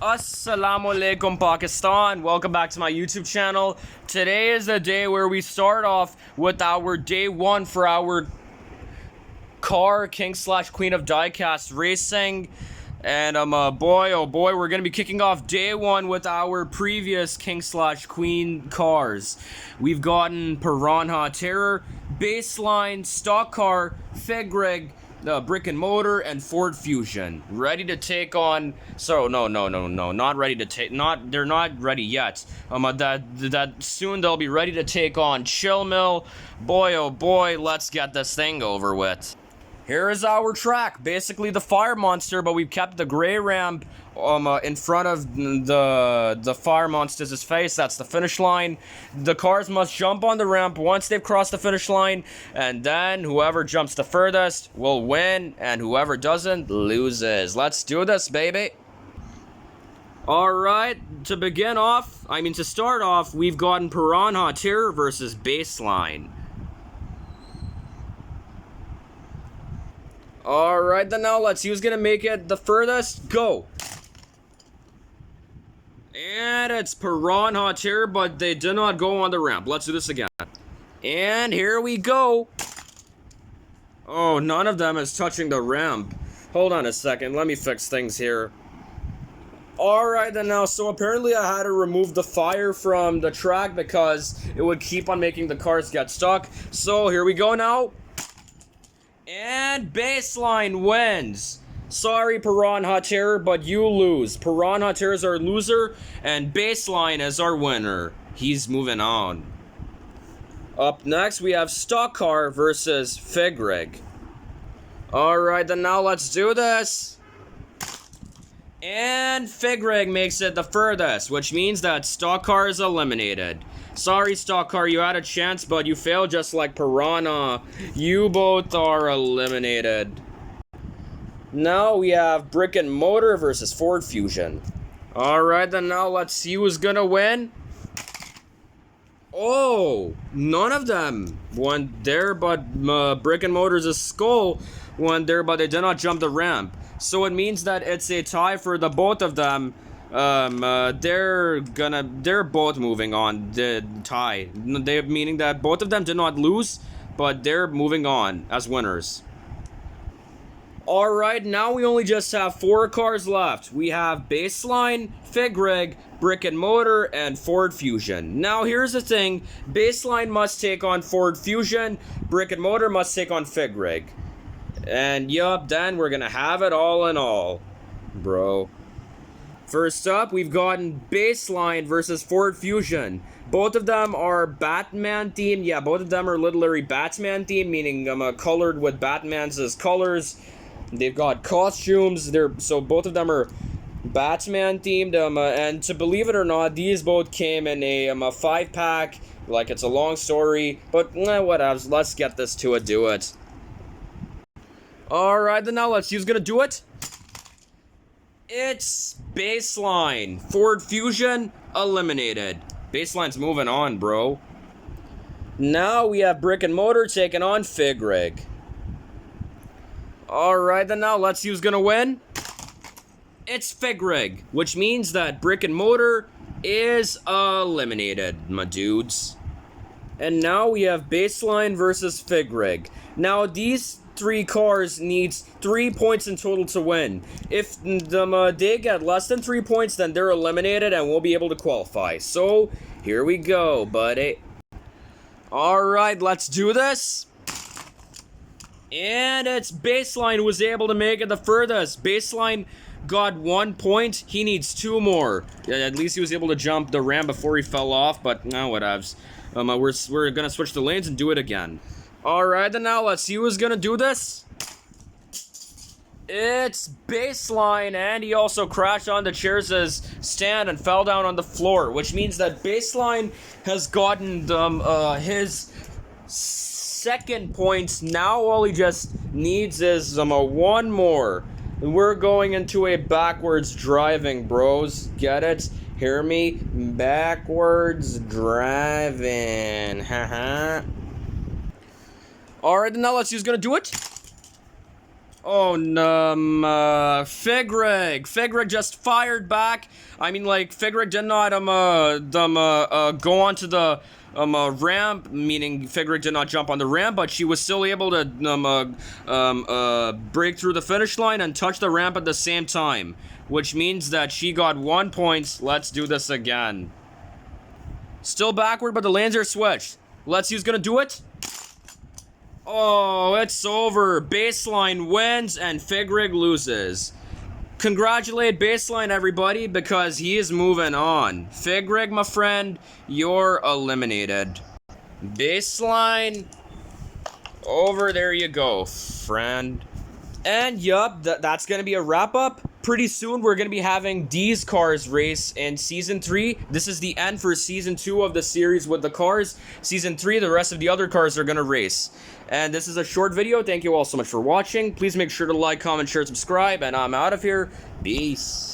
Assalamu alaikum Pakistan. Welcome back to my YouTube channel. Today is the day where we start off with our day one for our car King/Queen of Diecast racing. And boy oh boy, we're gonna be kicking off day one with our previous King/Queen cars. We've gotten Piranha Terror, Baseline, Stock Car, Fegrig, Brick and Motor, and Ford Fusion, ready to take on. So no, not ready to take. They're not ready yet. That soon they'll be ready to take on Chill Mill. Boy oh boy, let's get this thing over with. Here is our track, basically the fire monster, but we've kept the gray ramp in front of the fire monster's face. That's the finish line. The cars must jump on the ramp once they've crossed the finish line, and then whoever jumps the furthest will win, and whoever doesn't loses. Let's do this, baby. Alright, to start off, we've gotten Piranha Terror versus Baseline. Alright, then now let's see who's gonna make it the furthest. Go! And it's Piranha Terror, but they did not go on the ramp. Let's do this again. And here we go! Oh, none of them is touching the ramp. Hold on a second, let me fix things here. Alright then now, so apparently I had to remove the fire from the track because it would keep on making the cars get stuck. So here we go now. And Baseline wins. Sorry, Piranha Terror, but you lose. Piranha Terror is our loser, and Baseline is our winner. He's moving on. Up next, we have Stock Car versus Fegrig. Alright, then now let's do this. And Fegrig makes it the furthest, which means that Stock Car is eliminated. Sorry, Stock Car, you had a chance, but you failed just like Piranha. You both are eliminated. Now we have Brick and Motor versus Ford Fusion. Alright, then now let's see who's gonna win. Oh, none of them went there, but Brick and Motor's skull went there, but they did not jump the ramp. So it means that it's a tie for the both of them. They're both moving on the tie. Meaning that both of them did not lose, but they're moving on as winners. Alright, now we only just have 4 cars left. We have Baseline, Fegrig, Brick and Motor, and Ford Fusion. Now here's the thing, Baseline must take on Ford Fusion, Brick and Motor must take on Fegrig. And yup, then we're gonna have it all in all, bro. First up, we've gotten Baseline versus Ford Fusion. Both of them are Batman themed. Yeah, both of them are literally Batman themed, meaning colored with Batman's colors. They've got costumes. So both of them are Batman themed. And to believe it or not, these both came in a 5-pack. Like, it's a long story, but whatever. Let's get this to it. Do it. Alright, then now let's see who's gonna do it. It's Baseline. Ford Fusion eliminated. Baseline's moving on, bro. Now we have Brick and Motor taking on Fegrig. Alright, then now let's see who's gonna win. It's Fegrig, which means that Brick and Motor is eliminated, my dudes. And now we have Baseline versus Fegrig. Now these 3 cars needs 3 points in total to win. If they get less than 3 points, then they're eliminated and won't be able to qualify. So, here we go, buddy. Alright, let's do this. And it's Baseline who was able to make it the furthest. Baseline got 1 point. He needs 2 more. At least he was able to jump the ramp before he fell off, but whatevs. We're gonna switch the lanes and do it again. Alright, then now let's see who's gonna do this. It's Baseline, and he also crashed on the chair's stand and fell down on the floor, which means that Baseline has gotten his 2nd points. Now all he just needs is 1 more. We're going into a backwards driving, bros. Get it? Hear me? Backwards driving. Haha. Alright, now let's see who's gonna do it. Oh, Figrig. Figrig just fired back. I mean, like, Figrig did not, go onto the, ramp, meaning Figrig did not jump on the ramp, but she was still able to, break through the finish line and touch the ramp at the same time, which means that she got 1 point. Let's do this again. Still backward, but the lanes are switched. Let's see who's gonna do it. Oh, it's over. Baseline wins and Figrig loses. Congratulate Baseline, everybody, because he is moving on. Figrig, my friend, you're eliminated. Baseline, over there you go, friend. And yup, that's gonna be a wrap up. Pretty soon we're gonna be having D's Cars race in Season 3. This is the end for Season 2 of the series with the cars. Season 3, the rest of the other cars are gonna race. And this is a short video. Thank you all so much for watching. Please make sure to like, comment, share, subscribe, and I'm out of here. Peace.